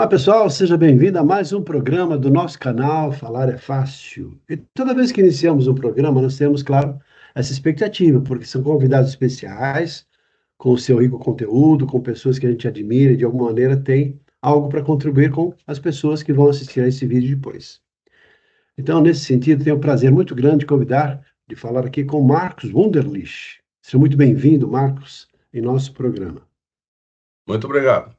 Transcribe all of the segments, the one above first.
Olá, pessoal, seja bem-vindo a mais um programa do nosso canal Falar é Fácil. E toda vez que iniciamos um programa, nós temos, claro, essa expectativa, porque são convidados especiais, com o seu rico conteúdo, com pessoas que a gente admira e de alguma maneira tem algo para contribuir com as pessoas que vão assistir a esse vídeo depois. Então, nesse sentido, tenho o prazer muito grande de convidar, de falar aqui com Marcos Wunderlich. Seja muito bem-vindo, Marcos, em nosso programa. Muito obrigado.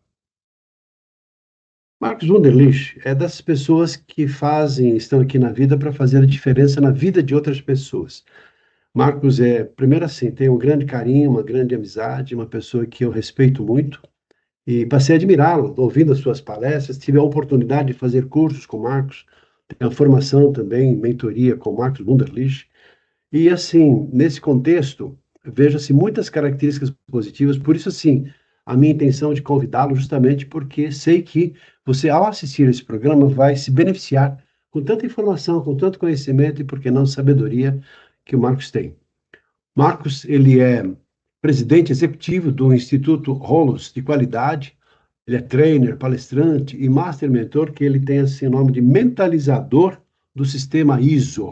Marcos Wunderlich é das pessoas que estão aqui na vida para fazer a diferença na vida de outras pessoas. Marcos primeiro assim, tem um grande carinho, uma grande amizade, uma pessoa que eu respeito muito e passei a admirá-lo, ouvindo as suas palestras, tive a oportunidade de fazer cursos com Marcos, tenho a formação também, mentoria com Marcos Wunderlich, e assim, nesse contexto, vejo-se muitas características positivas, por isso assim, a minha intenção de convidá-lo justamente porque sei que você, ao assistir esse programa, vai se beneficiar com tanta informação, com tanto conhecimento e, por que não, sabedoria que o Marcos tem. Marcos, ele é presidente executivo do Instituto Rolos de Qualidade, ele é trainer, palestrante e master mentor, que ele tem assim, o nome de mentalizador do sistema ISO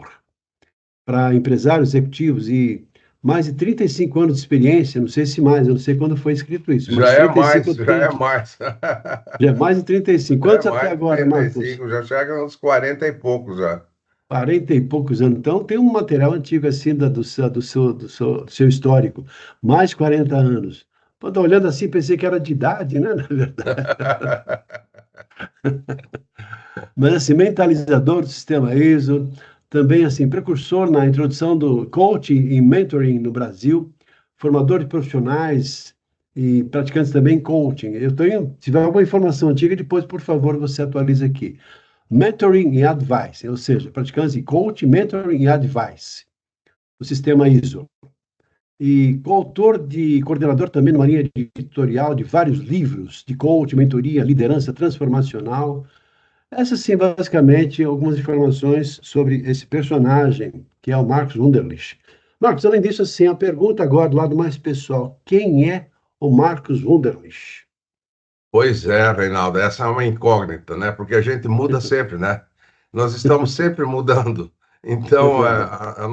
para empresários executivos e mais de 35 anos de experiência, não sei se mais, eu não sei quando foi escrito isso, Já mas é 35 mais, eu já é tenho, mais. já é mais de 35. Já é Quantos até mais de agora, Marcos? 35, já chega aos 40 e poucos já. 40 e poucos anos. Então, tem um material antigo assim do seu histórico, mais de 40 anos. Pô, tô olhando assim, pensei que era de idade, né, na verdade. Mas assim, mentalizador do sistema ISO, também assim, precursor na introdução do coaching e mentoring no Brasil, formador de profissionais e praticantes também em coaching. Se tiver alguma informação antiga, depois, por favor, você atualiza aqui. Mentoring e Advice, ou seja, praticantes de coaching, mentoring e advice, o sistema ISO. E coordenador também numa linha editorial de vários livros de coaching, mentoria, liderança transformacional. Essas, sim, basicamente, algumas informações sobre esse personagem, que é o Marcos Wunderlich. Marcos, além disso, assim, a pergunta agora do lado mais pessoal: quem é o Marcos Wunderlich? Pois é, Reinaldo, essa é uma incógnita, né? Porque a gente muda sempre, né? Nós estamos sempre mudando. É Então, verdade. a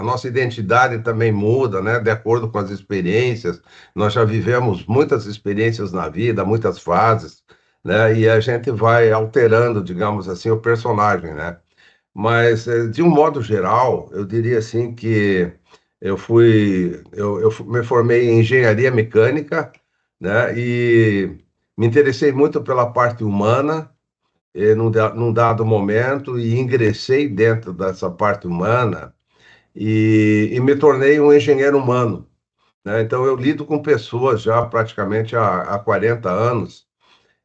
nossa identidade também muda, né? De acordo com as experiências. Nós já vivemos muitas experiências na vida, muitas fases, né? E a gente vai alterando, digamos assim, o personagem, né? Mas, de um modo geral, eu diria assim que me formei em engenharia mecânica, né? E me interessei muito pela parte humana, num dado momento, e ingressei dentro dessa parte humana e me tornei um engenheiro humano, né? Então, eu lido com pessoas já praticamente há 40 anos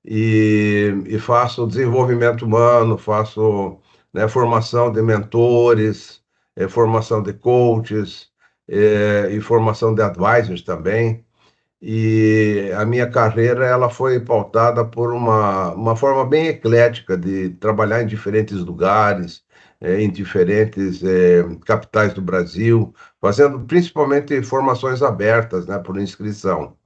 e faço desenvolvimento humano, faço, né, formação de mentores, formação de coaches, e formação de advisors também. E a minha carreira ela foi pautada por uma forma bem eclética de trabalhar em diferentes lugares, em diferentes capitais do Brasil, fazendo principalmente formações abertas, né, por inscrição.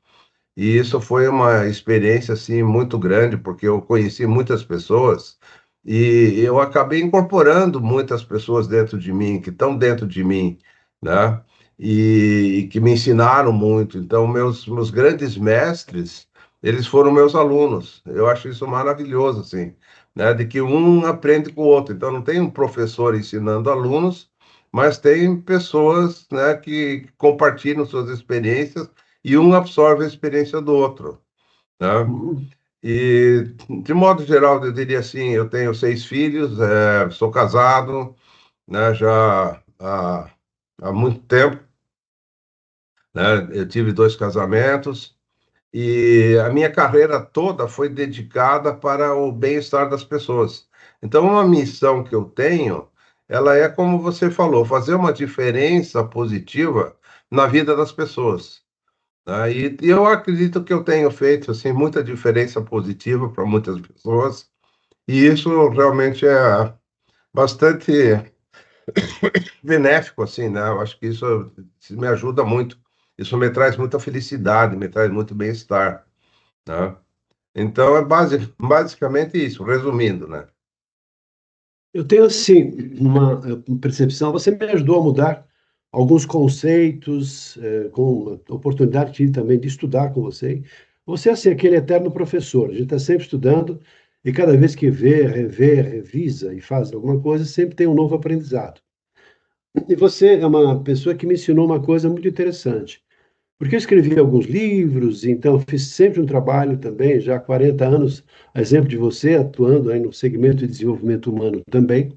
E isso foi uma experiência assim muito grande, porque eu conheci muitas pessoas e eu acabei incorporando muitas pessoas dentro de mim, que estão dentro de mim, né? E que me ensinaram muito. Então, meus grandes mestres, eles foram meus alunos. Eu acho isso maravilhoso, assim, né? De que um aprende com o outro. Então, não tem um professor ensinando alunos, mas tem pessoas, né, que compartilham suas experiências e um absorve a experiência do outro, né? Uhum. E, de modo geral, eu diria assim, eu tenho 6 filhos, sou casado, né, já há muito tempo, né? Eu tive 2 casamentos e a minha carreira toda foi dedicada para o bem-estar das pessoas. Então, uma missão que eu tenho, ela é, como você falou, fazer uma diferença positiva na vida das pessoas. E eu acredito que eu tenho feito assim muita diferença positiva para muitas pessoas, e isso realmente é bastante benéfico assim, né? Eu acho que isso me ajuda muito. Isso me traz muita felicidade, me traz muito bem-estar, né? Então, é basicamente isso, resumindo, né? Eu tenho, assim, uma percepção. Você me ajudou a mudar alguns conceitos, com a oportunidade que tive também de estudar com você. Você é, assim, aquele eterno professor. A gente está sempre estudando e cada vez que vê, revê, revisa e faz alguma coisa, sempre tem um novo aprendizado. E você é uma pessoa que me ensinou uma coisa muito interessante. Porque eu escrevi alguns livros, então fiz sempre um trabalho também, já há 40 anos, a exemplo de você, atuando aí no segmento de desenvolvimento humano também.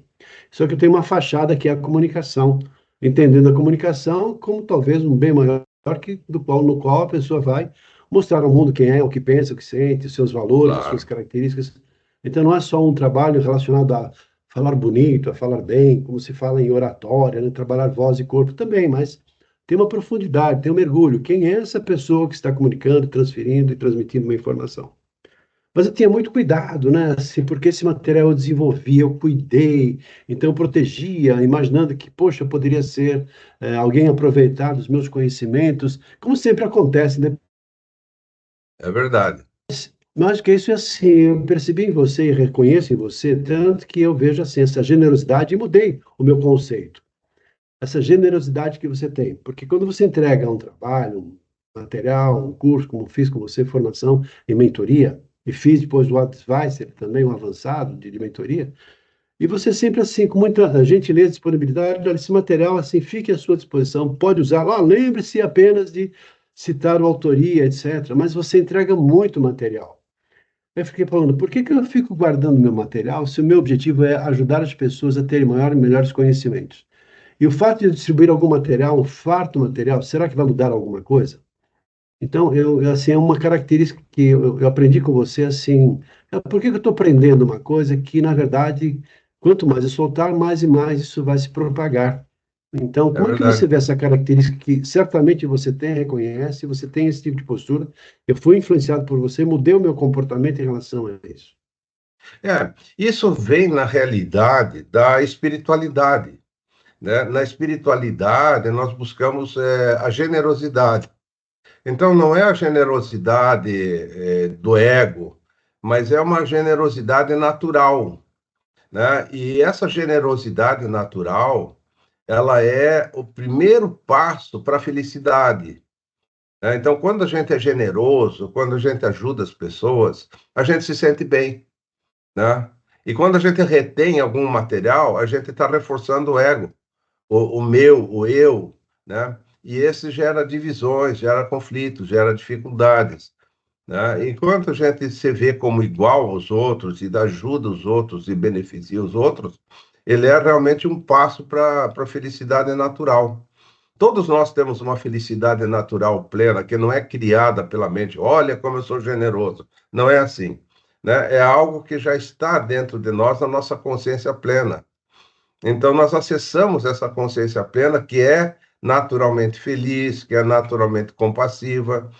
Só que eu tenho uma fachada que é a comunicação, entendendo a comunicação como talvez um bem maior que no qual a pessoa vai mostrar ao mundo quem é, o que pensa, o que sente, os seus valores, as suas Claro, características. Então não é só um trabalho relacionado a falar bonito, a falar bem, como se fala em oratória, né? Trabalhar voz e corpo também, mas tem uma profundidade, tem um mergulho. Quem é essa pessoa que está comunicando, transferindo e transmitindo uma informação? Mas eu tinha muito cuidado, né? Assim, porque esse material eu desenvolvi, eu cuidei, então eu protegia, imaginando que, poxa, poderia ser alguém aproveitar dos meus conhecimentos, como sempre acontece, né? é verdade. Mas que isso é assim, eu percebi em você e reconheço em você, tanto que eu vejo assim, essa generosidade e mudei o meu conceito. Essa generosidade que você tem. Porque quando você entrega um trabalho, um material, um curso, como fiz com você, formação em mentoria, e fiz depois o Advisor, também um avançado de mentoria, e você sempre assim, com muita gentileza e disponibilidade, olha, esse material assim, fique à sua disposição, pode usar. Oh, lembre-se apenas de citar a autoria, etc. Mas você entrega muito material. Eu fiquei falando, por que que eu fico guardando meu material se o meu objetivo é ajudar as pessoas a terem maiores e melhores conhecimentos? E o fato de eu distribuir algum material, um farto material, será que vai mudar alguma coisa? Então, assim, é uma característica que eu aprendi com você, assim, por que que eu estou aprendendo uma coisa que, na verdade, quanto mais eu soltar, mais e mais isso vai se propagar. Então, É como é que você verdade. vê essa característica que certamente você tem, reconhece, você tem esse tipo de postura? Eu fui influenciado por você, mudei o meu comportamento em relação a isso. Isso vem, na realidade, da espiritualidade, né? Na espiritualidade, nós buscamos a generosidade. Então, não é a generosidade do ego, mas é uma generosidade natural, né? E essa generosidade natural, ela é o primeiro passo para a felicidade, né? Então, quando a gente é generoso, quando a gente ajuda as pessoas, a gente se sente bem, né? E quando a gente retém algum material, a gente está reforçando o ego, o meu, o eu, né? E esse gera divisões, gera conflitos, gera dificuldades, né? Enquanto a gente se vê como igual aos outros e ajuda os outros e beneficia os outros, ele é realmente um passo para a felicidade natural. Todos nós temos uma felicidade natural plena que não é criada pela mente. Olha como eu sou generoso. Não é assim, né? É algo que já está dentro de nós, na nossa consciência plena. Então, nós acessamos essa consciência plena que é naturalmente feliz, que é naturalmente compassiva.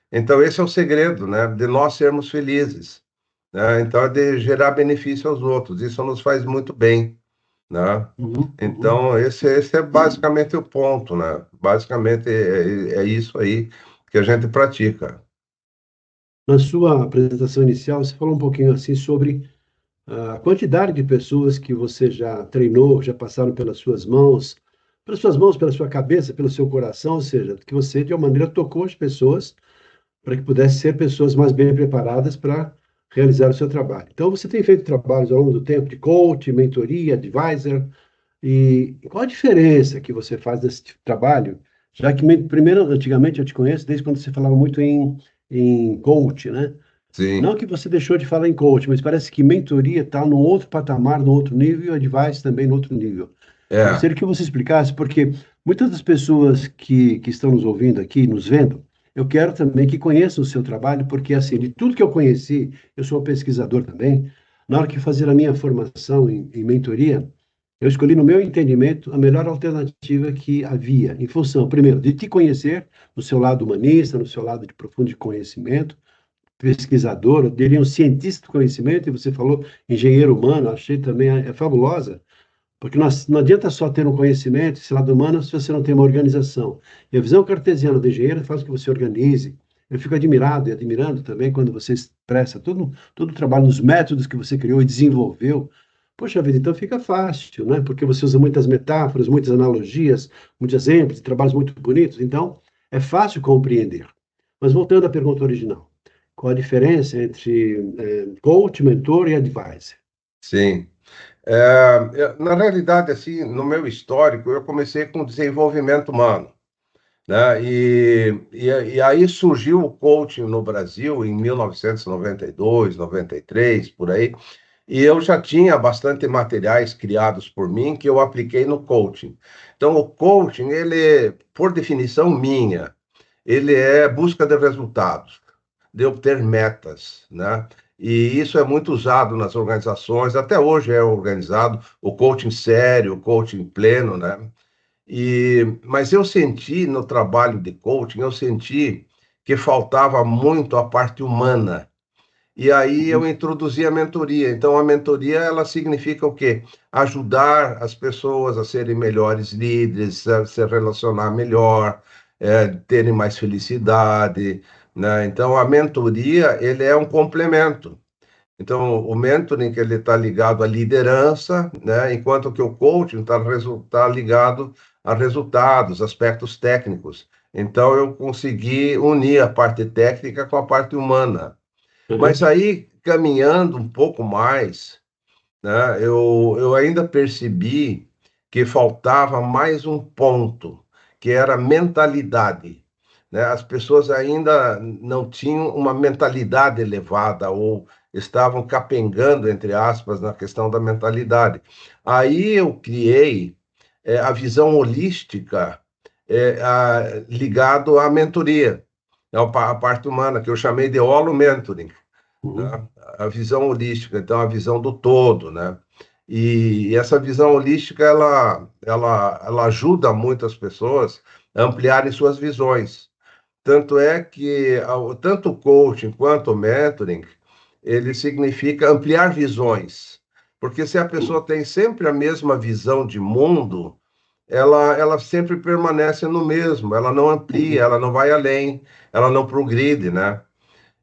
Então, esse é o segredo, né, de nós sermos felizes, né? Então, é de gerar benefício aos outros. Isso nos faz muito bem, né? Uhum, uhum. Então, esse é basicamente o ponto, né? Basicamente é isso aí que a gente pratica. Na sua apresentação inicial, você falou um pouquinho assim sobre a quantidade de pessoas que você já treinou, já passaram pelas suas mãos, pela sua cabeça, pelo seu coração, ou seja, que você de uma maneira tocou as pessoas para que pudessem ser pessoas mais bem preparadas para realizar o seu trabalho. Então, você tem feito trabalhos ao longo do tempo de coach, mentoria, advisor, e qual a diferença que você faz desse tipo de trabalho? Já que, primeiro, antigamente eu te conheço desde quando você falava muito em coach, né? Sim, Não que você deixou de falar em coach, mas parece que mentoria está num outro patamar, num outro nível, e o advice também no outro nível. Eu é, gostaria que você explicasse, porque muitas das pessoas que estão nos ouvindo aqui, nos vendo, eu quero também que conheçam o seu trabalho, porque, assim, de tudo que eu conheci, eu sou um pesquisador também, na hora que fazer a minha formação em mentoria, eu escolhi, no meu entendimento, a melhor alternativa que havia, em função, primeiro, de te conhecer, no seu lado humanista, no seu lado de profundo conhecimento, pesquisador, eu diria um cientista do conhecimento, e você falou engenheiro humano, achei também fabulosa, porque não adianta só ter um conhecimento, esse lado humano, se você não tem uma organização. E a visão cartesiana do engenheiro faz com que você organize, Eu fico admirado e admirando também quando você expressa todo o trabalho nos métodos que você criou e desenvolveu. Poxa vida, então fica fácil, né? Porque você usa muitas metáforas, muitas analogias, muitos exemplos, trabalhos muito bonitos, então é fácil compreender. Mas voltando à pergunta original, qual a diferença entre coach, mentor e advisor? Sim. Na realidade, assim, no meu histórico, eu comecei com desenvolvimento humano, né? E aí surgiu o coaching no Brasil em 1992, 93, por aí. E eu já tinha bastante materiais criados por mim que eu apliquei no coaching. Então, o coaching, ele, por definição minha, ele é busca de resultados, de obter metas, né? E isso é muito usado nas organizações, até hoje é organizado o coaching sério, o coaching pleno, né? Mas eu senti no trabalho de coaching, eu senti que faltava muito a parte humana. E aí eu Uhum, introduzi a mentoria. Então, a mentoria, ela significa o quê? Ajudar as pessoas a serem melhores líderes, a se relacionar melhor, terem mais felicidade, né? Então, a mentoria, ele é um complemento. Então, o mentoring, que ele está ligado à liderança, né? Enquanto que o coaching está ligado a resultados, aspectos técnicos. Então, eu consegui unir a parte técnica com a parte humana. Mas uhum, aí, caminhando um pouco mais, né, eu ainda percebi que faltava mais um ponto, que era a mentalidade, né? As pessoas ainda não tinham uma mentalidade elevada ou estavam capengando, entre aspas, na questão da mentalidade. Aí eu criei a visão holística ligado à mentoria, a parte humana, que eu chamei de holo mentoring, uhum. né? A visão holística, então a visão do todo, né? E essa visão holística, ela ajuda muitas pessoas a ampliarem suas visões. Tanto é que tanto o coaching quanto o mentoring, ele significa ampliar visões. Porque se a pessoa tem sempre a mesma visão de mundo, ela sempre permanece no mesmo, ela não amplia, Uhum. ela não vai além, ela não progride, né?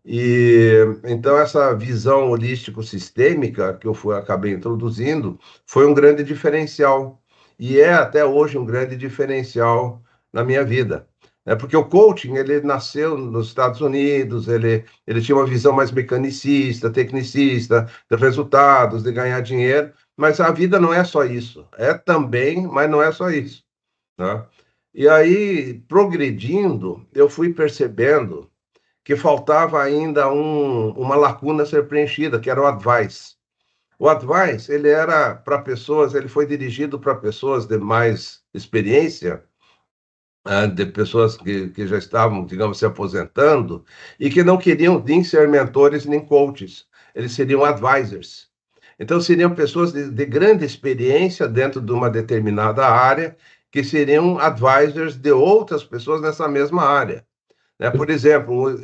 E então essa visão holístico-sistêmica que acabei introduzindo foi um grande diferencial e é até hoje um grande diferencial na minha vida. É porque o coaching, ele nasceu nos Estados Unidos, ele tinha uma visão mais mecanicista, tecnicista, de resultados, de ganhar dinheiro, mas a vida não é só isso. É também, mas não é só isso, né? E aí, progredindo, eu fui percebendo que faltava ainda uma lacuna a ser preenchida, que era o advice. O advice, ele era para pessoas, ele foi dirigido para pessoas de mais experiência, de pessoas que já estavam, digamos, se aposentando e que não queriam nem ser mentores nem coaches, eles seriam advisors. Então, seriam pessoas de grande experiência dentro de uma determinada área, que seriam advisors de outras pessoas nessa mesma área, né? Por exemplo,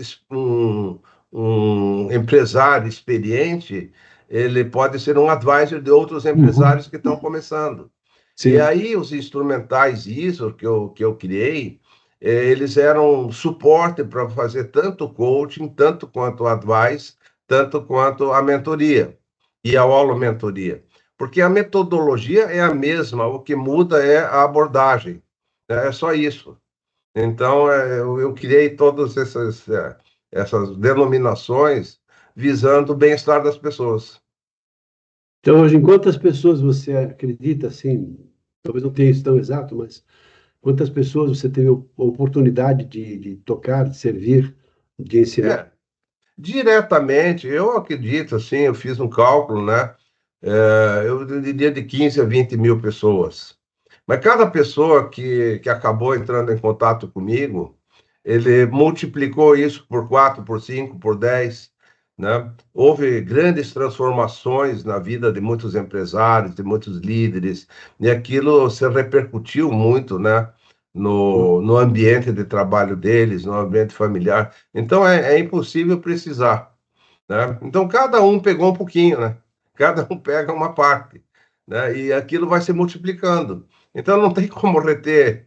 um empresário experiente, ele pode ser um advisor de outros Uhum. empresários que estão começando. E Sim. aí, os instrumentais ISO que eu criei, eles eram suporte para fazer tanto coaching, tanto quanto advice, tanto quanto a mentoria e a aula mentoria. Porque a metodologia é a mesma, o que muda é a abordagem, né? É só isso. Então, eu criei todas essas denominações visando o bem-estar das pessoas. Então, hoje, em quantas pessoas você acredita, assim, talvez não tenha isso tão exato, mas quantas pessoas você teve a oportunidade de tocar, de servir, de ensinar? É, diretamente, eu acredito, assim, eu fiz um cálculo, né? Eu diria de 15 a 20 mil pessoas. Mas cada pessoa que acabou entrando em contato comigo, ele multiplicou isso por 4, por 5, por 10, né? Houve grandes transformações na vida de muitos empresários, de muitos líderes, e aquilo se repercutiu muito, né? No ambiente de trabalho deles, no ambiente familiar. Então, é impossível precisar, né? Então, cada um pegou um pouquinho, né? Cada um pega uma parte, né? E aquilo vai se multiplicando. Então não tem como reter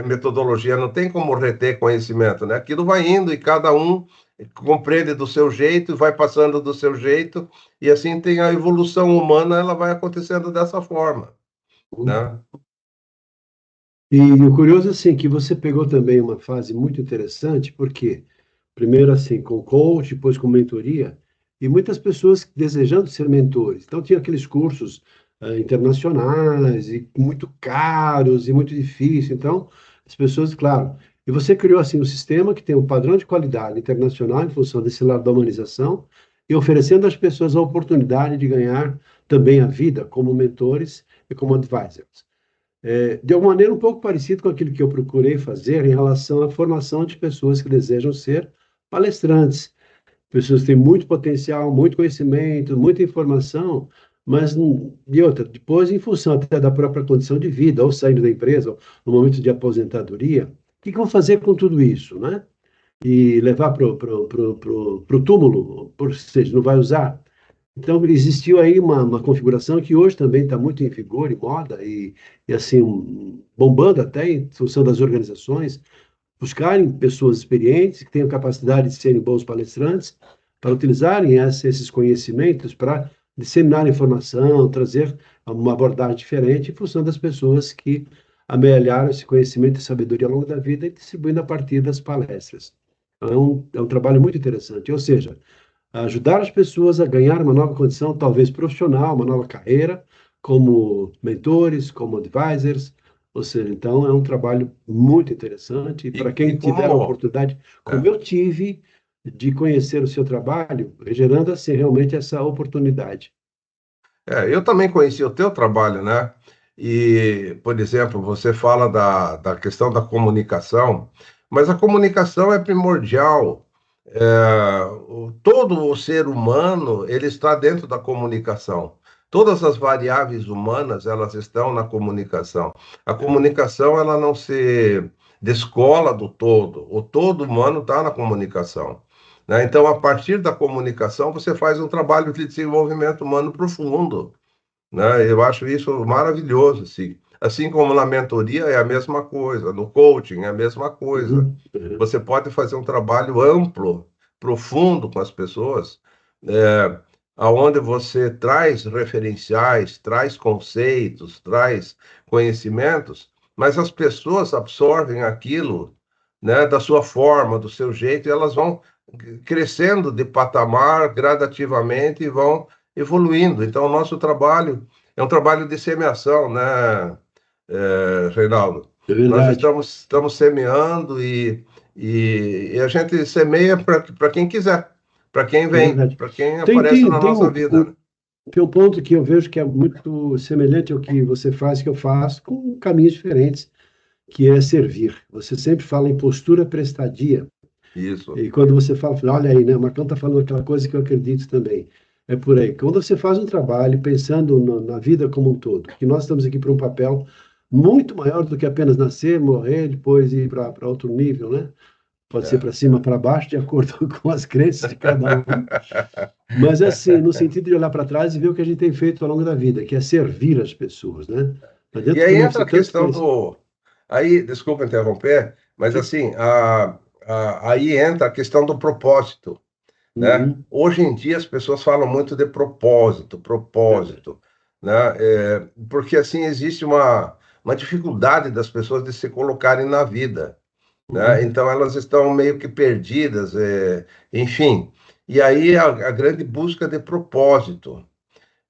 metodologia, não tem como reter conhecimento, né? Aquilo vai indo e cada um compreende do seu jeito, vai passando do seu jeito, e assim tem a evolução humana, ela vai acontecendo dessa forma, né? E o curioso, assim, que você pegou também uma fase muito interessante, porque primeiro, assim, com coach, depois com mentoria, e muitas pessoas desejando ser mentores. Então, tinha aqueles cursos internacionais, e muito caros, e muito difíceis. Então, as pessoas, claro. E você criou, assim, um sistema que tem um padrão de qualidade internacional, em função desse lado da humanização, e oferecendo às pessoas a oportunidade de ganhar também a vida como mentores e como advisors. De alguma maneira, um pouco parecido com aquilo que eu procurei fazer em relação à formação de pessoas que desejam ser palestrantes. Pessoas que têm muito potencial, muito conhecimento, muita informação, mas, de outra, depois, em função até da própria condição de vida, ou saindo da empresa, ou no momento de aposentadoria, o que vão fazer com tudo isso, né? E levar para o túmulo, ou seja, não vai usar. Então, existiu aí uma configuração que hoje também está muito em vigor e moda, e assim, bombando até em função das organizações, buscarem pessoas experientes, que tenham capacidade de serem bons palestrantes, para utilizarem esses conhecimentos para disseminar informação, trazer uma abordagem diferente em função das pessoas que amelharam esse conhecimento e sabedoria ao longo da vida e distribuindo a partir das palestras. Então, é um trabalho muito interessante. Ou seja, ajudar as pessoas a ganhar uma nova condição, talvez profissional, uma nova carreira, como mentores, como advisors. Ou seja, então é um trabalho muito interessante. E para E quem tiver a como... oportunidade, como é. eu tive, de conhecer o seu trabalho, gerando assim realmente essa oportunidade. Eu também conheci o teu trabalho, né? E, por exemplo, você fala da questão da comunicação, mas a comunicação é primordial. Todo o ser humano, ele está dentro da comunicação. Todas as variáveis humanas, elas estão na comunicação. A comunicação, ela não se descola do todo. O todo humano está na comunicação, né? Então, a partir da comunicação, você faz um trabalho de desenvolvimento humano profundo, né? Eu acho isso maravilhoso, assim. Assim como na mentoria é a mesma coisa, no coaching é a mesma coisa. Uhum, uhum, Você pode fazer um trabalho amplo, profundo com as pessoas, é, aonde você traz referenciais, traz conceitos, traz conhecimentos, mas as pessoas absorvem aquilo, né, da sua forma, do seu jeito, e elas vão crescendo de patamar gradativamente e vão evoluindo. Então, o nosso trabalho é um trabalho de semeação, né, Reinaldo? é Nós verdade, estamos semeando e a gente semeia para quem quiser, para quem é vem, verdade. para quem Tem, aparece tem, na tem nossa um, vida, um, né? tem um ponto que eu vejo que é muito semelhante ao que você faz, que eu faço, com caminhos diferentes, que é servir. Você sempre fala em postura prestadia. Isso. E quando você fala, olha aí, né? O Marcão está falando aquela coisa que eu acredito também. É por aí. Quando você faz um trabalho pensando na vida como um todo, que nós estamos aqui para um papel muito maior do que apenas nascer, morrer, depois ir para outro nível, né? Pode ser É. para cima, para baixo, de acordo com as crenças de cada um. Mas assim, no sentido de olhar para trás e ver o que a gente tem feito ao longo da vida, que é servir as pessoas, né? Não E adianta aí também entra você a tanto questão conhecer. do. Aí, desculpa interromper, mas Sim. assim, aí entra a questão do propósito, né? Uhum. Hoje em dia as pessoas falam muito de propósito, Verdade. propósito, né? Porque assim existe uma dificuldade das pessoas de se colocarem na vida, né? Uhum. Então elas estão meio que perdidas, enfim. E aí a grande busca de propósito.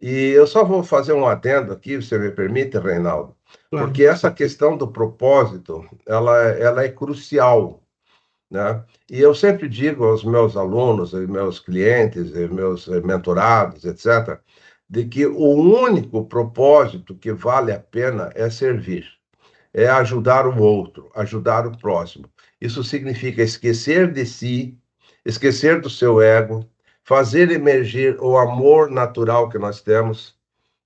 E eu só vou fazer um adendo aqui, se você me permite, Reinaldo, Claro. porque essa questão do propósito, ela é crucial, né? E eu sempre digo aos meus alunos, e meus clientes, e meus mentorados, etc., de que o único propósito que vale a pena é servir, é ajudar o outro, ajudar o próximo. Isso significa esquecer de si, esquecer do seu ego, fazer emergir o amor natural que nós temos,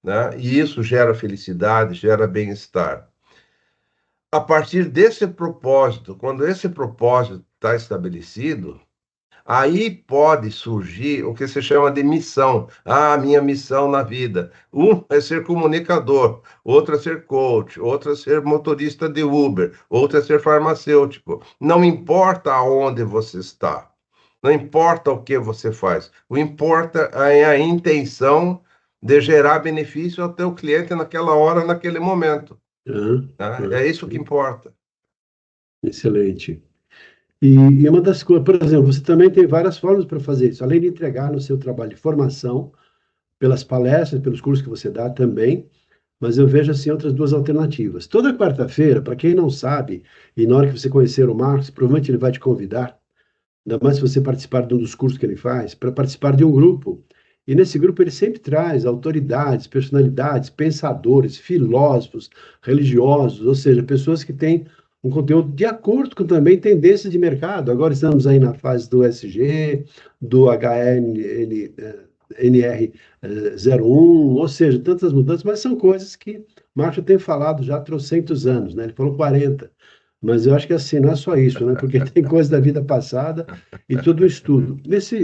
né? E isso gera felicidade, gera bem-estar. A partir desse propósito, quando esse propósito está estabelecido, Aí pode surgir o que se chama de missão. Ah, minha missão na vida. Um é ser comunicador, outro é ser coach, outro é ser motorista de Uber, outro é ser farmacêutico. Não importa aonde você está, não importa o que você faz, o importa é a intenção de gerar benefício ao teu cliente naquela hora, naquele momento. Aham, Né? aham, É isso que importa. excelente. E uma das coisas, por exemplo, você também tem várias formas para fazer isso, além de entregar no seu trabalho de formação, pelas palestras, pelos cursos que você dá também, mas eu vejo assim outras duas alternativas. Toda quarta-feira, para quem não sabe, e na hora que você conhecer o Marcos, provavelmente ele vai te convidar, ainda mais se você participar de um dos cursos que ele faz, para participar de um grupo. E nesse grupo ele sempre traz autoridades, personalidades, pensadores, filósofos, religiosos, ou seja, pessoas que têm um conteúdo de acordo com também tendências de mercado. Agora estamos aí na fase do SG, do HNR 01, ou seja, tantas mudanças, mas são coisas que Marx tem falado já há trocentos anos, né? Ele falou 40. Mas eu acho que assim, não é só isso, né? Porque tem coisa da vida passada e tudo estudo.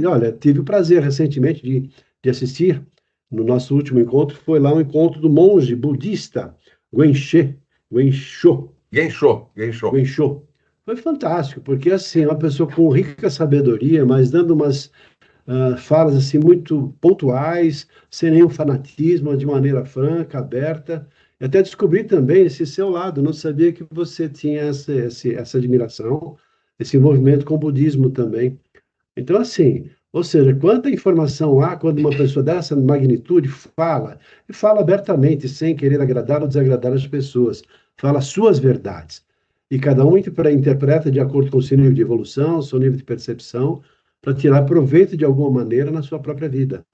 Olha, tive o prazer recentemente de assistir no nosso último encontro, foi lá um encontro do monge budista Guensho, Gensho, Gensho. Guensho. Foi fantástico, porque assim, é uma pessoa com rica sabedoria, mas dando umas falas assim muito pontuais, sem nenhum fanatismo, de maneira franca, aberta. E até descobri também esse seu lado, não sabia que você tinha essa admiração, esse envolvimento com o budismo também. Então, assim, ou seja, quanta informação há quando uma pessoa dessa magnitude fala, e fala abertamente, sem querer agradar ou desagradar as pessoas, fala suas verdades. E cada um interpreta de acordo com o seu nível de evolução, seu nível de percepção, para tirar proveito de alguma maneira na sua própria vida.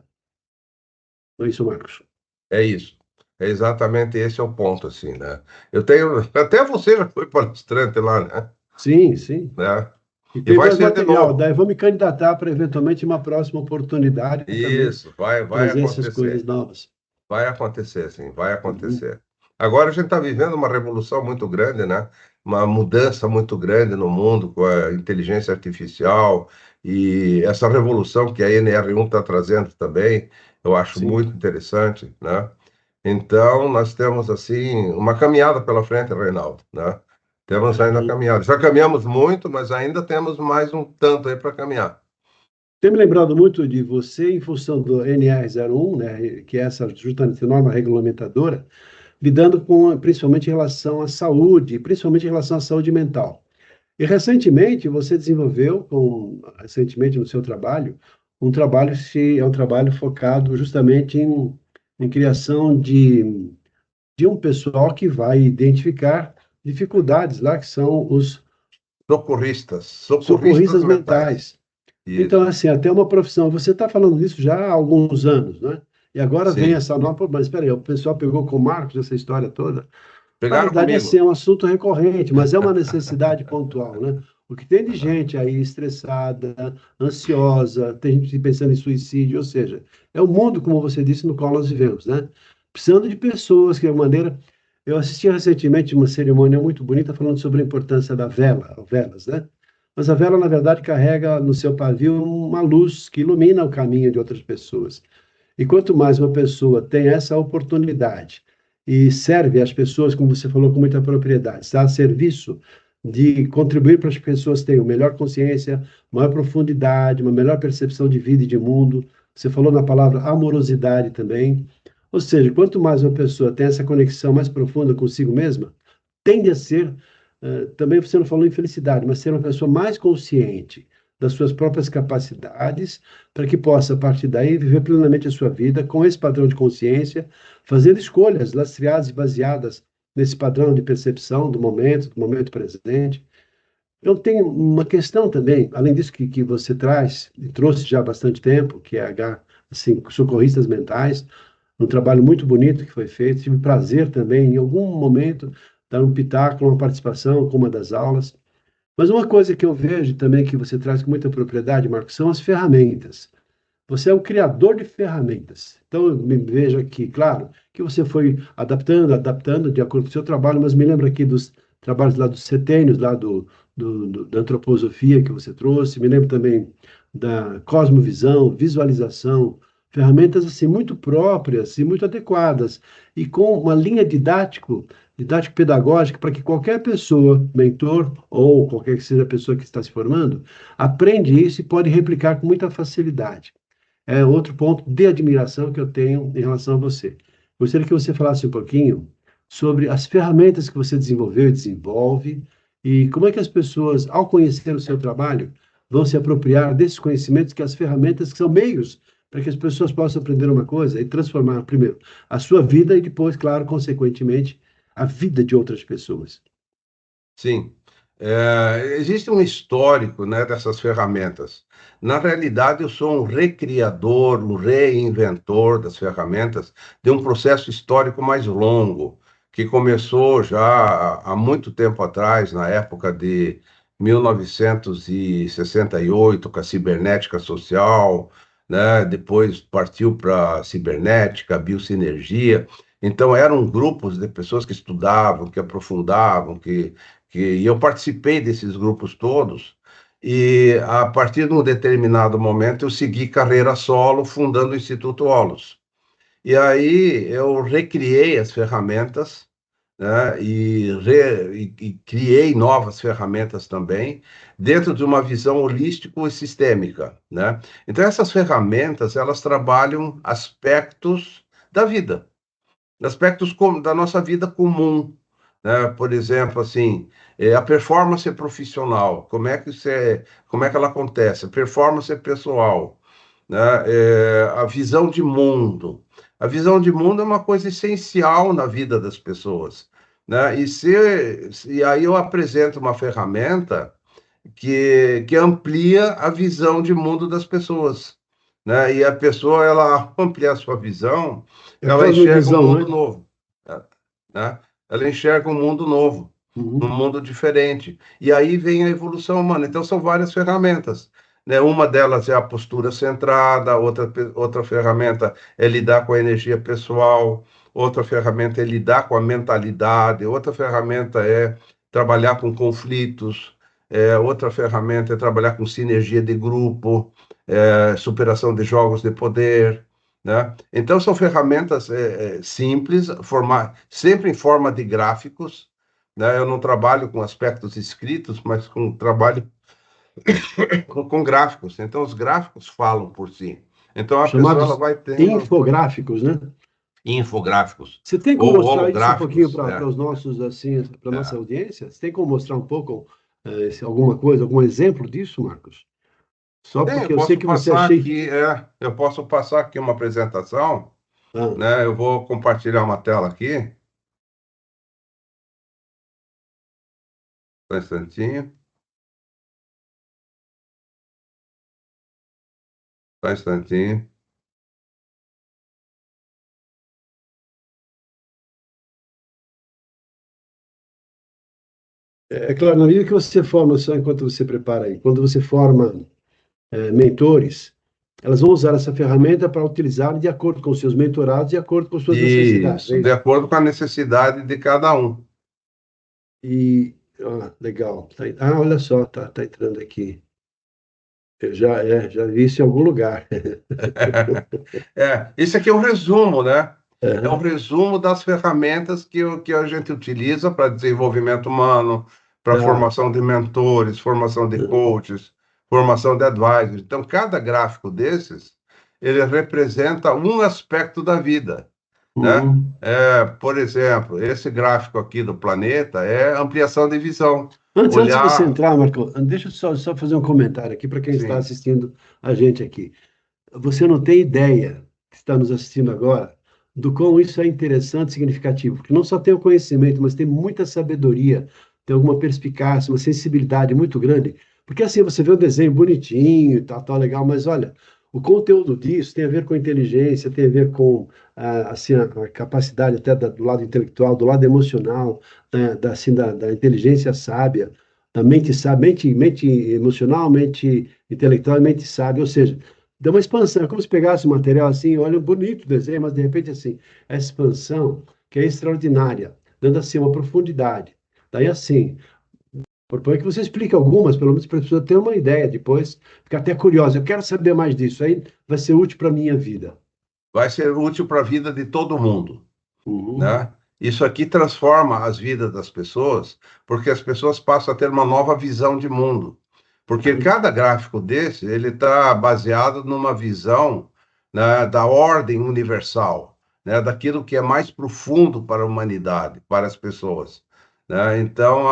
Não é isso, Marcos? É isso. É exatamente esse é o ponto, assim, né? Eu tenho. Até você já foi palestrante lá, né? Sim, sim. Né? E E tem vai mais ser de material, novo. daí vou me candidatar para eventualmente uma próxima oportunidade também Isso, vai trazer essas coisas acontecer. novas. Vai acontecer, sim, vai Uhum. acontecer. Agora a gente está vivendo uma revolução muito grande, né? Uma mudança muito grande no mundo com a inteligência artificial e essa revolução que a NR1 está trazendo também, eu acho Sim. muito interessante, né? Então, nós temos, assim, uma caminhada pela frente, Reinaldo, né? Temos ainda Uhum. caminhada. Já caminhamos muito, mas ainda temos mais um tanto aí para caminhar. Tenho me lembrado muito de você em função do NR 01, né, que é essa justamente norma regulamentadora, lidando com, principalmente em relação à saúde, principalmente em relação à saúde mental. E recentemente você desenvolveu, recentemente no seu trabalho, um trabalho é um trabalho focado justamente em criação de um pessoal que vai identificar dificuldades lá, que são os Socorristas, socorristas socorristas mentais. mentais. Então, Isso, assim, até uma profissão. Você está falando disso já há alguns anos, né? E agora vem sim. essa nova. Pô, mas espera aí, o pessoal pegou com o Marcos essa história toda. Na Pegaram verdade, assim, comigo. é um assunto recorrente, mas é uma necessidade pontual, né? O que tem de gente aí estressada, ansiosa, tem gente pensando em suicídio, ou seja, é o mundo, como você disse, no qual nós vivemos, né? Precisando de pessoas que, de maneira. Eu assisti recentemente uma cerimônia muito bonita falando sobre a importância da vela, velas, né? Mas a vela, na verdade, carrega no seu pavio uma luz que ilumina o caminho de outras pessoas. E quanto mais uma pessoa tem essa oportunidade e serve as pessoas, como você falou, com muita propriedade, está a serviço de contribuir para as pessoas terem melhor consciência, maior profundidade, uma melhor percepção de vida e de mundo. Você falou na palavra amorosidade também. Ou seja, quanto mais uma pessoa tem essa conexão mais profunda consigo mesma, tende a ser, também você não falou em felicidade, mas ser uma pessoa mais consciente das suas próprias capacidades, para que possa, a partir daí, viver plenamente a sua vida com esse padrão de consciência, fazendo escolhas lastreadas e baseadas nesse padrão de percepção do momento presente. Eu tenho uma questão também, além disso que você traz, e trouxe já há bastante tempo, que é assim, socorristas mentais, um trabalho muito bonito que foi feito. Tive prazer também, em algum momento, dar um pitaco, uma participação com uma das aulas. Mas uma coisa que eu vejo também que você traz com muita propriedade, Marcos, são as ferramentas. Você é um criador de ferramentas. Então, eu me vejo aqui, claro, que você foi adaptando de acordo com o seu trabalho, mas me lembro aqui dos trabalhos lá dos setênios, lá da antroposofia que você trouxe, me lembro também da cosmovisão, visualização, ferramentas assim muito próprias e muito adequadas e com uma linha didático-pedagógica para que qualquer pessoa, mentor ou qualquer que seja a pessoa que está se formando, aprende isso e pode replicar com muita facilidade. É outro ponto de admiração que eu tenho em relação a você. Gostaria que você falasse um pouquinho sobre as ferramentas que você desenvolveu e desenvolve, e como é que as pessoas, ao conhecer o seu trabalho, vão se apropriar desses conhecimentos, que as ferramentas que são meios para que as pessoas possam aprender uma coisa e transformar, primeiro, a sua vida e depois, claro, consequentemente, a vida de outras pessoas. Sim. Existe um histórico, né, dessas ferramentas. Na realidade, eu sou um recriador, um reinventor das ferramentas de um processo histórico mais longo, que começou já há muito tempo atrás, na época de 1968, com a cibernética social, né? Depois partiu para a cibernética, a biosinergia. Então, eram grupos de pessoas que estudavam, que aprofundavam, e eu participei desses grupos todos, e a partir de um determinado momento eu segui carreira solo, fundando o Instituto Holos. E aí eu recriei as ferramentas, né, e criei novas ferramentas também, dentro de uma visão holístico e sistêmica, né? Então essas ferramentas, elas trabalham aspectos da vida, da nossa vida comum, né? Por exemplo, assim, a performance profissional, como é que ela acontece? A performance pessoal, né? A visão de mundo. A visão de mundo é uma coisa essencial na vida das pessoas, né? E aí eu apresento uma ferramenta que amplia a visão de mundo das pessoas, né? E a pessoa, ela, ao ampliar a sua visão, É a ela enxerga um cosmovisão, mundo né? novo, né? Ela enxerga um mundo novo, um Uhum. mundo diferente. E aí vem a evolução humana. Então, são várias ferramentas, né? Uma delas é a postura centrada, outra ferramenta é lidar com a energia pessoal, outra ferramenta é lidar com a mentalidade, outra ferramenta é trabalhar com conflitos, outra ferramenta é trabalhar com sinergia de grupo, superação de jogos de poder, né? Então, são ferramentas simples, sempre em forma de gráficos, né? Eu não trabalho com aspectos escritos, mas trabalho com gráficos. Então, os gráficos falam por si. Então, a pessoa ela Chamados vai tendo infográficos, né? infográficos Você tem como ou mostrar isso um pouquinho holográficos, para os nossos, assim, para a nossa é. audiência? Você tem como mostrar um pouco alguma coisa, algum exemplo disso, Marcos? Só porque eu sei que você é cheio. Eu posso passar aqui uma apresentação, Ah, né? Eu vou compartilhar uma tela aqui, só um instantinho, só um instantinho. é claro, na medida que você forma, só enquanto você prepara aí, quando você forma mentores, elas vão usar essa ferramenta para utilizar de acordo com os seus mentorados, de acordo com suas necessidades, é Isso, de isso? acordo com a necessidade de cada um. E, legal. Olha só, tá entrando aqui. Eu já vi isso em algum lugar. Esse aqui é o resumo, né? É o Aham. resumo das ferramentas que a gente utiliza para desenvolvimento humano, para Tá. formação de mentores, formação de coaches, formação de advisors. Então, cada gráfico desses, ele representa um aspecto da vida, né? Uhum. Por exemplo, esse gráfico aqui do planeta é ampliação de visão. Antes de você Olhar, entrar, Marco, deixa eu só fazer um comentário aqui para quem está sim, assistindo a gente aqui. Você não tem ideia, que está nos assistindo agora, do quão isso é interessante e significativo, porque não só tem o conhecimento, mas tem muita sabedoria, tem alguma perspicácia, uma sensibilidade muito grande, porque assim, você vê um desenho bonitinho e tal, legal, mas olha, o conteúdo disso tem a ver com inteligência, tem a ver com assim, a capacidade até do lado intelectual, do lado emocional, assim, da inteligência sábia, da mente sábia, mente emocional, mente intelectual e mente sábia, ou seja, dá uma expansão, é como se pegasse um material assim, olha, um bonito desenho, mas de repente assim, a expansão que é extraordinária, dando assim uma profundidade. Daí assim, Proponho que você explique algumas, pelo menos para a pessoa ter uma ideia depois, ficar até curiosa. Eu quero saber mais disso, aí vai ser útil para a minha vida. Vai ser útil para a vida de todo mundo, Uhum. né? Isso aqui transforma as vidas das pessoas, porque as pessoas passam a ter uma nova visão de mundo. Porque cada gráfico desse, ele está baseado numa visão, né, da ordem universal, né, daquilo que é mais profundo para a humanidade, para as pessoas, né? Então,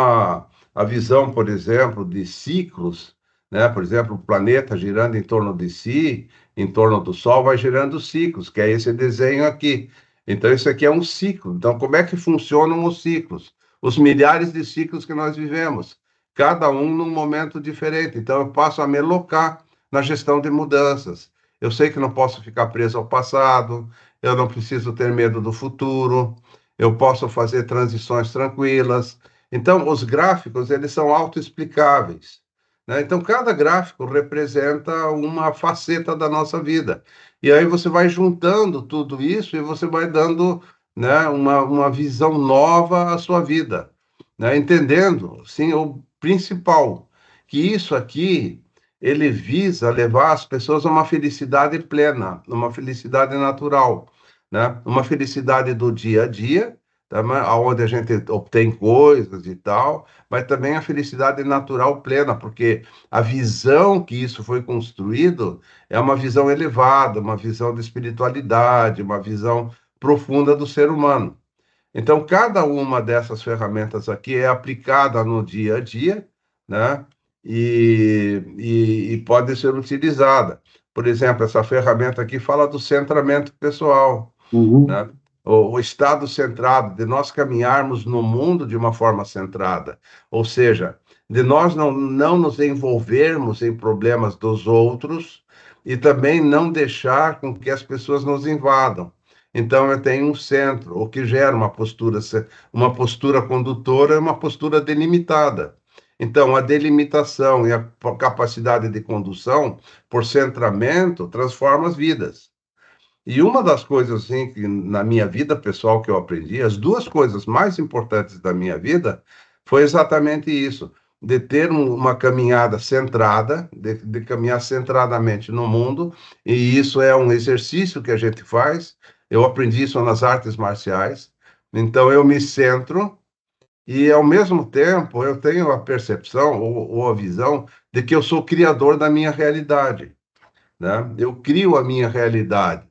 a visão, por exemplo, de ciclos, né, por exemplo, o planeta girando em torno de si, em torno do Sol, vai gerando ciclos, que é esse desenho aqui. Então, isso aqui é um ciclo. Então, como é que funcionam os ciclos? Os milhares de ciclos que nós vivemos, cada um num momento diferente. Então, eu passo a me alocar na gestão de mudanças. Eu sei que não posso ficar preso ao passado, eu não preciso ter medo do futuro, eu posso fazer transições tranquilas. Então, os gráficos, eles são autoexplicáveis, né? Então, cada gráfico representa uma faceta da nossa vida. E aí você vai juntando tudo isso e você vai dando, né, uma visão nova à sua vida, né? Entendendo, sim, o principal, que isso aqui, ele visa levar as pessoas a uma felicidade plena, uma felicidade natural, né? Uma felicidade do dia a dia, tá? Onde a gente obtém coisas e tal, mas também a felicidade natural plena, porque a visão que isso foi construído é uma visão elevada, uma visão de espiritualidade, uma visão profunda do ser humano. Então, cada uma dessas ferramentas aqui é aplicada no dia a dia, né? E pode ser utilizada. Por exemplo, essa ferramenta aqui fala do centramento pessoal, Uhum. né? O estado centrado, de nós caminharmos no mundo de uma forma centrada, ou seja, de nós não nos envolvermos em problemas dos outros e também não deixar com que as pessoas nos invadam. Então, eu tenho um centro, o que gera uma postura condutora e uma postura delimitada. Então, a delimitação e a capacidade de condução por centramento transforma as vidas. E uma das coisas assim que na minha vida pessoal que eu aprendi, as duas coisas mais importantes da minha vida foi exatamente isso, de ter uma caminhada centrada, de caminhar centradamente no mundo, e isso é um exercício que a gente faz. Eu aprendi isso nas artes marciais. Então eu me centro e ao mesmo tempo eu tenho a percepção ou a visão de que eu sou o criador da minha realidade, né? Eu crio a minha realidade.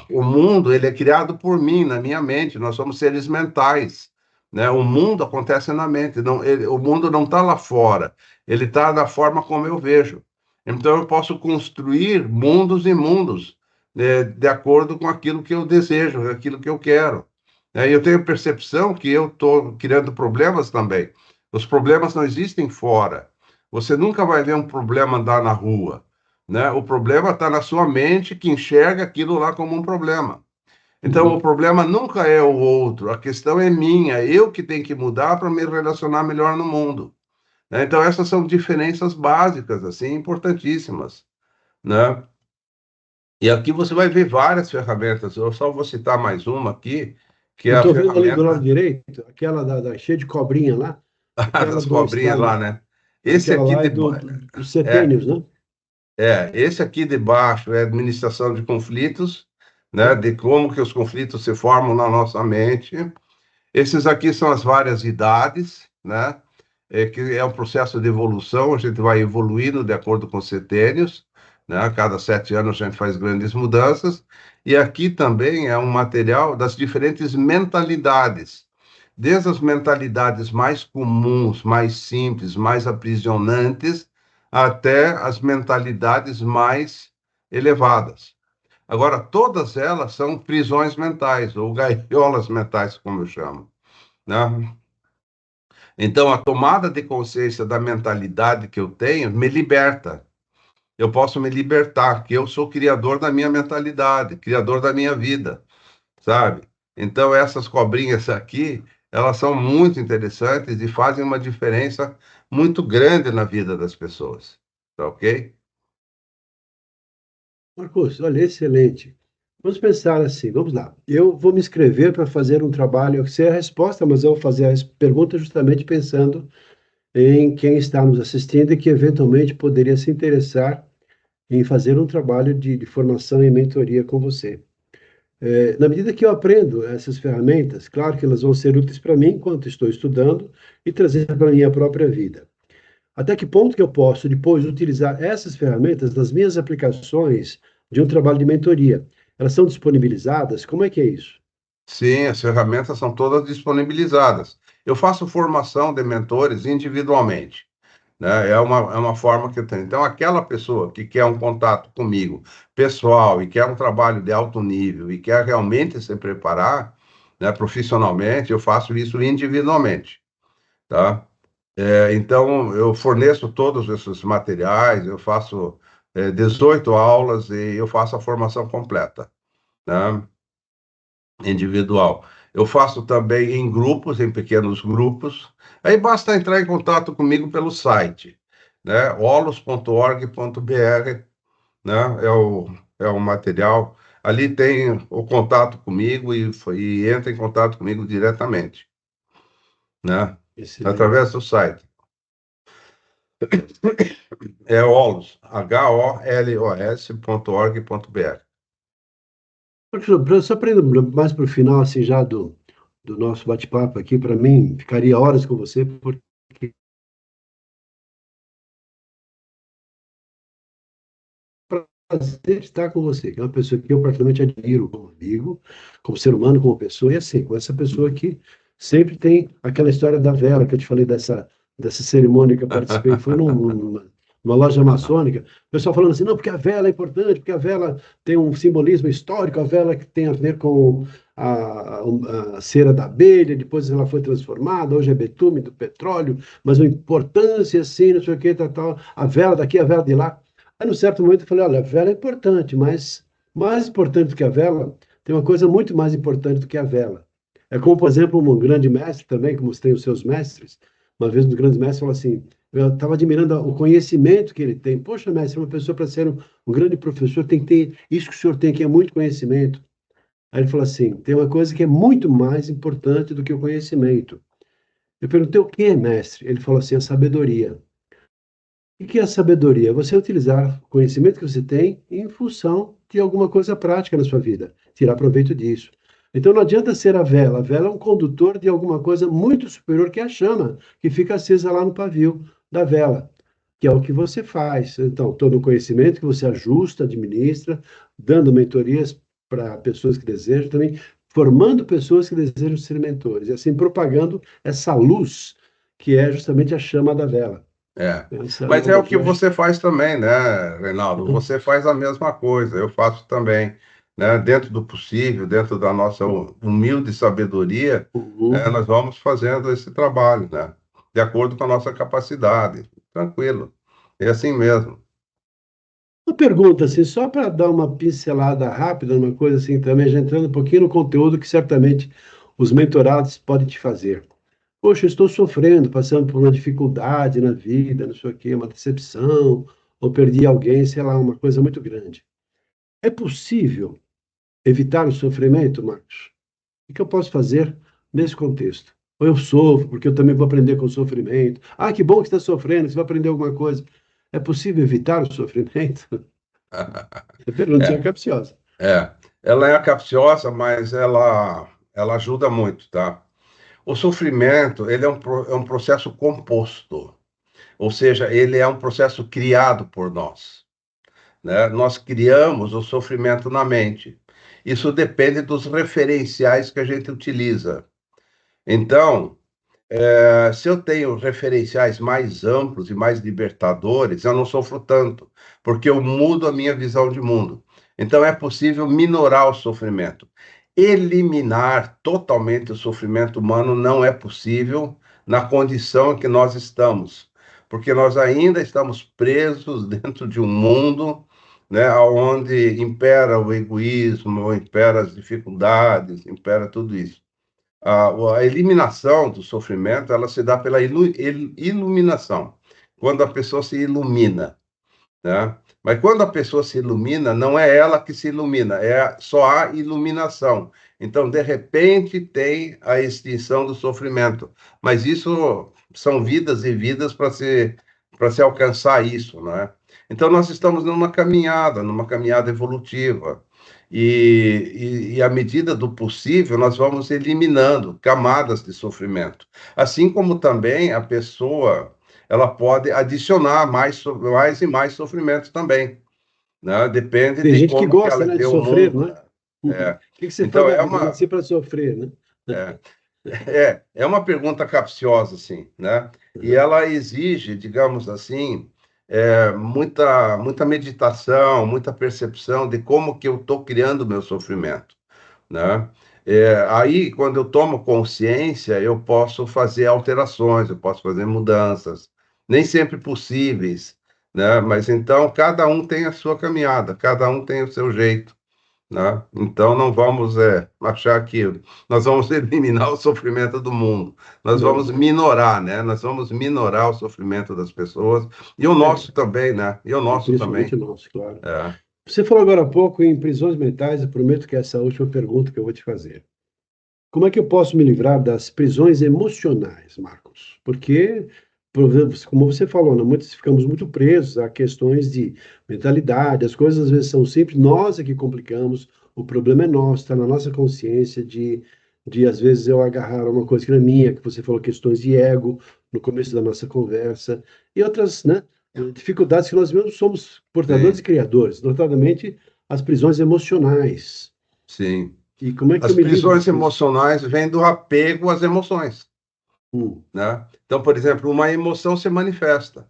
O mundo ele é criado por mim, na minha mente. Nós somos seres mentais, né? O mundo acontece na mente. Não, o mundo não está lá fora. Ele está da forma como eu vejo. Então eu posso construir mundos e mundos, né, de acordo com aquilo que eu desejo, aquilo que eu quero. Eu tenho percepção que eu estou criando problemas também. Os problemas não existem fora. Você nunca vai ver um problema andar na rua, né? O problema está na sua mente que enxerga aquilo lá como um problema. Então, Uhum. o problema nunca é o outro, a questão é minha, eu que tenho que mudar para me relacionar melhor no mundo, né? Então, essas são diferenças básicas, assim, importantíssimas, né? E aqui você vai ver várias ferramentas, eu só vou citar mais uma aqui, que é Eu a estou vendo ali do lado ferramenta direito, aquela cheia de cobrinha lá, aquela das do cobrinhas lá, estado, né? Esse aquela aqui lá é de, dos é, setênios, né? esse aqui de baixo é administração de conflitos, né? De como que os conflitos se formam na nossa mente. Esses aqui são as várias idades, né? Que é um processo de evolução, a gente vai evoluindo de acordo com os setênios, né? A cada 7 anos a gente faz grandes mudanças. E aqui também é um material das diferentes mentalidades, desde as mentalidades mais comuns, mais simples, mais aprisionantes, até as mentalidades mais elevadas. Agora, todas elas são prisões mentais, ou gaiolas mentais, como eu chamo, né? Então, a tomada de consciência da mentalidade que eu tenho me liberta. Eu posso me libertar, que eu sou criador da minha mentalidade, criador da minha vida, sabe? Então, essas cobrinhas aqui, elas são muito interessantes e fazem uma diferença muito grande na vida das pessoas, tá ok? Marcos, olha, excelente. Vamos pensar assim, vamos lá. Eu vou me inscrever para fazer um trabalho, eu sei a resposta, mas eu vou fazer a pergunta justamente pensando em quem está nos assistindo e que eventualmente poderia se interessar em fazer um trabalho de formação e mentoria com você. Na medida que eu aprendo essas ferramentas, claro que elas vão ser úteis para mim enquanto estou estudando e trazer para a minha própria vida. Até que ponto que eu posso depois utilizar essas ferramentas nas minhas aplicações de um trabalho de mentoria? Elas são disponibilizadas? Como é que é isso? Sim, as ferramentas são todas disponibilizadas. Eu faço formação de mentores individualmente, né? É uma forma que eu tenho. Então, aquela pessoa que quer um contato comigo pessoal e quer um trabalho de alto nível e quer realmente se preparar, né, profissionalmente, eu faço isso individualmente, tá? Então, eu forneço todos esses materiais, eu faço 18 aulas e eu faço a formação completa, né? Individual. Eu faço também em grupos, em pequenos grupos. Aí basta entrar em contato comigo pelo site, né? holos.org.br, né? É o material. Ali tem o contato comigo e entra em contato comigo diretamente, né? Excelente. Através do site. É holos, holos.org.br. Professor, só para ir mais para o final, assim, já do nosso bate-papo aqui, para mim, ficaria horas com você, porque prazer estar com você, que é uma pessoa que eu particularmente admiro como amigo, como ser humano, como pessoa, e assim, com essa pessoa que sempre tem aquela história da vela, que eu te falei dessa cerimônia que eu participei, foi numa loja maçônica, o pessoal falando assim, não, porque a vela é importante, porque a vela tem um simbolismo histórico, a vela que tem a ver com a cera da abelha, depois ela foi transformada, hoje é betume do petróleo, mas uma importância assim, não sei o que, tal, tal, a vela daqui, a vela de lá. Aí, num certo momento, eu falei: olha, a vela é importante, mas mais importante do que a vela, tem uma coisa muito mais importante do que a vela. É como, por exemplo, um grande mestre também, como tem os seus mestres. Uma vez um dos grandes mestres falou assim: eu estava admirando o conhecimento que ele tem. Poxa, mestre, uma pessoa para ser um grande professor tem que ter isso que o senhor tem, que é muito conhecimento. Aí ele falou assim: tem uma coisa que é muito mais importante do que o conhecimento. Eu perguntei: o que é, mestre? Ele falou assim: a sabedoria. O que é a sabedoria? Você utilizar o conhecimento que você tem em função de alguma coisa prática na sua vida, tirar proveito disso. Então não adianta ser a vela é um condutor de alguma coisa muito superior que é a chama, que fica acesa lá no pavio da vela, que é o que você faz. Então, todo o conhecimento que você ajusta, administra, dando mentorias para pessoas que desejam, também formando pessoas que desejam ser mentores, e assim propagando essa luz que é justamente a chama da vela. É. Essa Mas é lâmpada o que que eu acho. você faz também, né, Reinaldo? Você faz a mesma coisa, eu faço também, né? Dentro do possível, dentro da nossa humilde sabedoria, Uhum. nós vamos fazendo esse trabalho, né? De acordo com a nossa capacidade. Tranquilo. É assim mesmo. Uma pergunta, assim, só para dar uma pincelada rápida, uma coisa assim também, já entrando um pouquinho no conteúdo que certamente os mentorados podem te fazer. Poxa, eu estou sofrendo, passando por uma dificuldade na vida, não sei o quê, uma decepção, ou perdi alguém, sei lá, uma coisa muito grande. É possível evitar o sofrimento, Marcos? O que eu posso fazer nesse contexto? Ou eu sofro, porque eu também vou aprender com o sofrimento. Ah, que bom que está sofrendo, você vai aprender alguma coisa. É possível evitar o sofrimento? É perguntinha É, capciosa. é. Ela é capciosa, mas ela ajuda muito, tá? O sofrimento, ele é um processo composto, ou seja, ele é um processo criado por nós, né? Nós criamos o sofrimento na mente. Isso depende dos referenciais que a gente utiliza. Então, se eu tenho referenciais mais amplos e mais libertadores, eu não sofro tanto, porque eu mudo a minha visão de mundo. Então, é possível minorar o sofrimento. Eliminar totalmente o sofrimento humano não é possível na condição em que nós estamos, porque nós ainda estamos presos dentro de um mundo, né, onde impera o egoísmo, impera as dificuldades, impera tudo isso. A eliminação do sofrimento, ela se dá pela iluminação, quando a pessoa se ilumina, né? Mas quando a pessoa se ilumina, não é ela que se ilumina, é só a iluminação. Então, de repente, tem a extinção do sofrimento. Mas isso são vidas e vidas para se alcançar isso, não é? Então, nós estamos numa caminhada evolutiva. E à medida do possível, nós vamos eliminando camadas de sofrimento. Assim como também a pessoa ela pode adicionar mais e mais sofrimento também, né? Depende Tem de gente que como que gosta, ela né, de vê o sofrer, mundo, não é? né? Uhum. O É. que que você faz Então, da vida? Eu nasci para sofrer, né? é, é uma pergunta capciosa, assim, né? E Uhum. ela exige, digamos assim, muita meditação, muita percepção de como que eu estou criando o meu sofrimento, né? Aí, quando eu tomo consciência, eu posso fazer alterações, eu posso fazer mudanças, nem sempre possíveis, né? Mas então, cada um tem a sua caminhada, cada um tem o seu jeito, né? Então, não vamos achar que nós vamos eliminar o sofrimento do mundo, nós Não, vamos não. minorar, né? Nós vamos minorar o sofrimento das pessoas, e o É, nosso também, né? E o e nosso principalmente também. nós, claro. É. Você falou agora há pouco em prisões mentais, eu prometo que essa é a última pergunta que eu vou te fazer. Como é que eu posso me livrar das prisões emocionais, Marcos? Porque, por exemplo, como você falou, né, muitos ficamos muito presos a questões de mentalidade, as coisas às vezes são simples, nós é que complicamos, o problema é nosso, está na nossa consciência de às vezes eu agarrar uma coisa que não é minha, que você falou questões de ego no começo da nossa conversa, e outras, né, dificuldades que nós mesmos somos portadores e Sim, criadores, notadamente as prisões emocionais. sim. E como é que eu As me livro prisões disso? emocionais vêm do apego às emoções, Hum. né? Então, por exemplo, uma emoção se manifesta.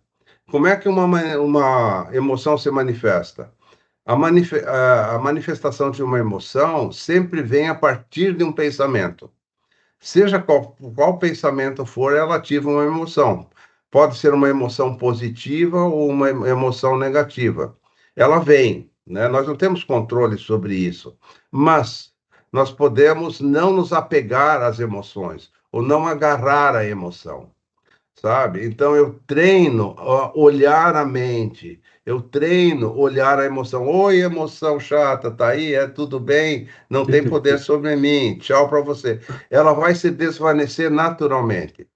Como é que uma emoção se manifesta? A manifestação de uma emoção sempre vem a partir de um pensamento. Seja qual pensamento for, ela ativa uma emoção. Pode ser uma emoção positiva ou uma emoção negativa. Ela vem, né? Nós não temos controle sobre isso, mas nós podemos não nos apegar às emoções ou não agarrar a emoção, sabe? Então eu treino olhar a mente, eu treino olhar a emoção. Oi, emoção chata, tá aí? É tudo bem? Não tem poder sobre mim. Tchau para você. Ela vai se desvanecer naturalmente.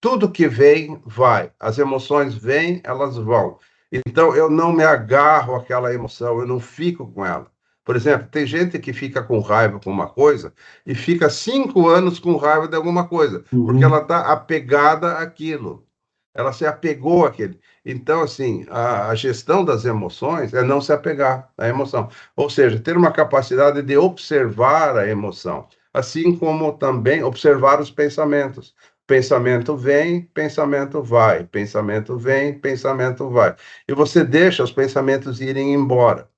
Tudo que vem, vai. As emoções vêm, elas vão. Então eu não me agarro àquela emoção, eu não fico com ela. Por exemplo, tem gente que fica com raiva com uma coisa e fica 5 anos com raiva de alguma coisa porque ela Uhum, está apegada àquilo. Ela se apegou àquele. Então, assim, a gestão das emoções é não se apegar à emoção. Ou seja, ter uma capacidade de observar a emoção, assim como também observar os pensamentos. Pensamento vem, pensamento vai, pensamento vem, pensamento vai. E você deixa os pensamentos irem embora.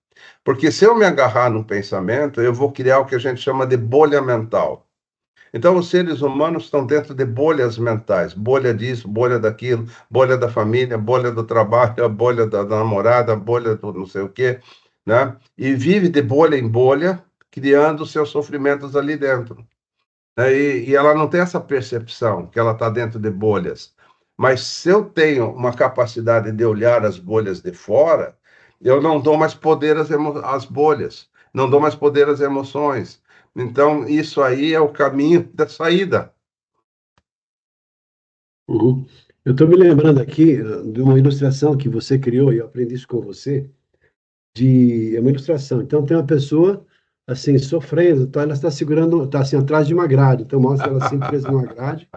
Porque se eu me agarrar num pensamento, eu vou criar o que a gente chama de bolha mental. Então, os seres humanos estão dentro de bolhas mentais, bolha disso, bolha daquilo, bolha da família, bolha do trabalho, a bolha da namorada, a bolha do não sei o quê, né? E vive de bolha em bolha, criando seus sofrimentos ali dentro, né? E ela não tem essa percepção que ela está dentro de bolhas. Mas se eu tenho uma capacidade de olhar as bolhas de fora, eu não dou mais poder às bolhas, não dou mais poder às emoções. Então, isso aí é o caminho da saída. uhum. Eu estou me lembrando aqui de uma ilustração que você criou, e eu aprendi isso com você, é uma ilustração. Então, tem uma pessoa, assim, sofrendo, então ela está segurando, está assim, atrás de uma grade, então mostra ela assim, presa numa grade,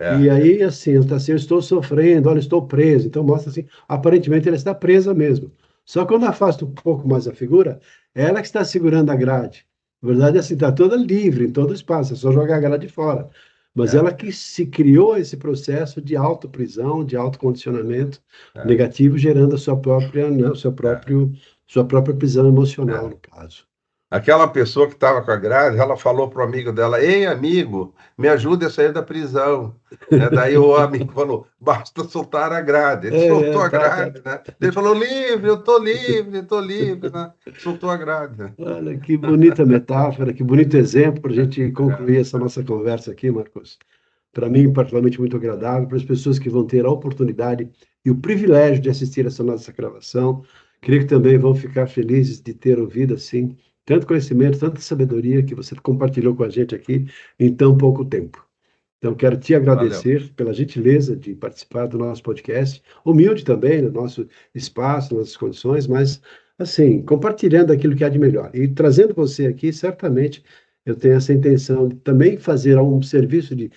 e É, aí, assim, ela está assim, eu estou sofrendo, olha, eu estou preso, então mostra assim, aparentemente ela está presa mesmo. Só que quando afasta um pouco mais a figura, é ela que está segurando a grade. Na verdade, assim, está toda livre em todo o espaço, é só jogar a grade fora. Mas é, ela que se criou esse processo de autoprisão, de autocondicionamento é, negativo, gerando a sua própria, né, o seu é, próprio, sua própria prisão emocional, é. no caso. Aquela pessoa que estava com a grade, ela falou para o amigo dela: Ei, amigo, me ajude a sair da prisão. Né? Daí o amigo falou: Basta soltar a grade. Ele soltou a Tá. grade, né? Ele falou: Livre, eu estou livre, estou livre, né? Soltou a grade. Né? Olha, que bonita metáfora, que bonito exemplo para a gente É, concluir essa nossa conversa aqui, Marcos. Para mim, particularmente, muito agradável, para as pessoas que vão ter a oportunidade e o privilégio de assistir essa nossa gravação. Creio que também vão ficar felizes de ter ouvido, assim, tanto conhecimento, tanta sabedoria que você compartilhou com a gente aqui em tão pouco tempo. Então, quero te Valeu. agradecer pela gentileza de participar do nosso podcast, humilde também no nosso espaço, nossas condições, mas, assim, compartilhando aquilo que há de melhor. E trazendo você aqui, certamente, eu tenho essa intenção de também fazer um serviço de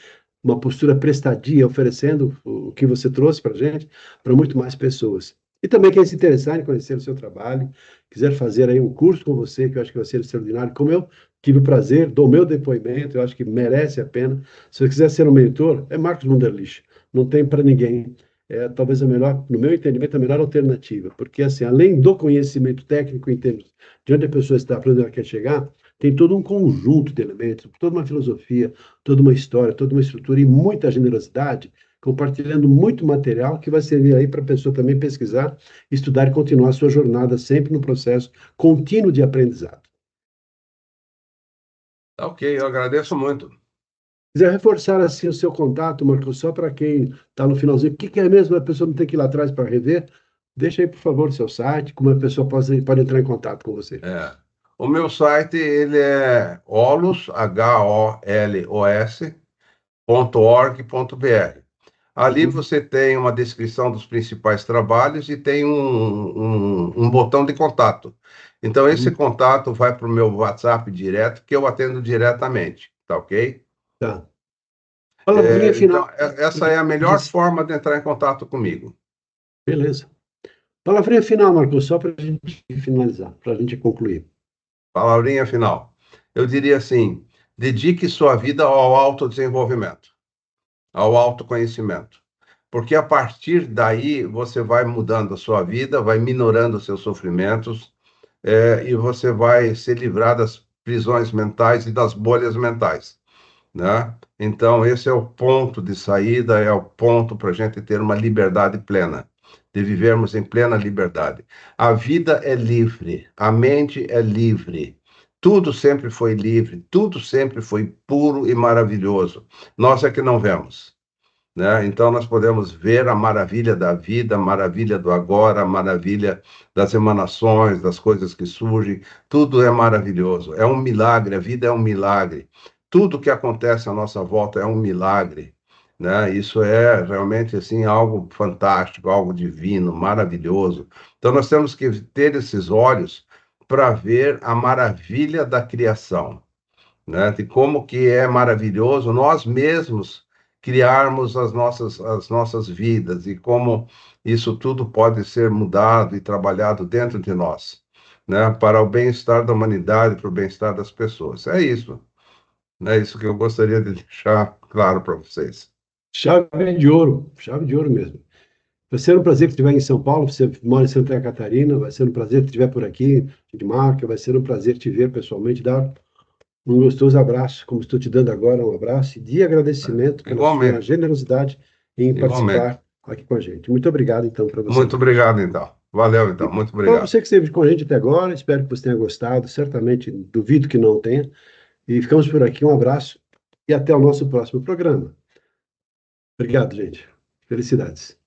uma postura prestadia, oferecendo o que você trouxe para a gente, para muito mais pessoas. E também quem se interessar em conhecer o seu trabalho, quiser fazer aí um curso com você, que eu acho que vai ser extraordinário, como eu tive o prazer, dou meu depoimento, eu acho que merece a pena. Se você quiser ser um mentor, é Marcos Wunderlich. Não tem para ninguém. É talvez a melhor, no meu entendimento, a melhor alternativa. Porque, assim, além do conhecimento técnico em termos de onde a pessoa está, para onde ela quer chegar, tem todo um conjunto de elementos, toda uma filosofia, toda uma história, toda uma estrutura e muita generosidade, compartilhando muito material que vai servir aí para a pessoa também pesquisar, estudar e continuar a sua jornada sempre no processo contínuo de aprendizado. Tá ok, eu agradeço muito. Quiser reforçar assim o seu contato, Marcos, só para quem está no finalzinho, o que é mesmo, a pessoa não tem que ir lá atrás para rever, deixa aí, por favor, o seu site, como a pessoa pode entrar em contato com você. É. O meu site, ele é holos, holos.org.br. Ali Uhum. você tem uma descrição dos principais trabalhos e tem um botão de contato. Então, esse Uhum. contato vai para o meu WhatsApp direto, que eu atendo diretamente, tá ok? Tá. Palavrinha Então, final, essa é a melhor diz, forma de entrar em contato comigo. beleza. Palavrinha final, Marcos, só para a gente finalizar, para a gente concluir. Palavrinha final. Eu diria assim: dedique sua vida ao autodesenvolvimento, ao autoconhecimento. Porque a partir daí você vai mudando a sua vida, vai minorando os seus sofrimentos, e você vai se livrar das prisões mentais e das bolhas mentais, né? Então, esse é o ponto de saída, é o ponto para a gente ter uma liberdade plena, de vivermos em plena liberdade. A vida é livre, a mente é livre. Tudo sempre foi livre, tudo sempre foi puro e maravilhoso. Nós é que não vemos, né? Então, nós podemos ver a maravilha da vida, a maravilha do agora, a maravilha das emanações, das coisas que surgem. Tudo é maravilhoso. É um milagre, a vida é um milagre. Tudo que acontece à nossa volta é um milagre, né? Isso é realmente assim algo fantástico, algo divino, maravilhoso. Então, nós temos que ter esses olhos para ver a maravilha da criação, né? De como que é maravilhoso nós mesmos criarmos as nossas vidas e como isso tudo pode ser mudado e trabalhado dentro de nós, né? Para o bem-estar da humanidade, para o bem-estar das pessoas. É isso, né? Isso que eu gostaria de deixar claro para vocês. Chave de ouro mesmo. Vai ser um prazer que estiver em São Paulo, você mora em Santa Catarina, vai ser um prazer que estiver por aqui, de marca, vai ser um prazer te ver pessoalmente, dar um gostoso abraço, como estou te dando agora, um abraço de agradecimento pela sua Igualmente, generosidade em igualmente. participar aqui com a gente. Muito obrigado, então, para você Muito também. obrigado, então. Valeu, E então. Muito para obrigado. você que esteve com a gente até agora, espero que você tenha gostado, certamente duvido que não tenha. E ficamos por aqui, um abraço e até o nosso próximo programa. Obrigado, gente. Felicidades.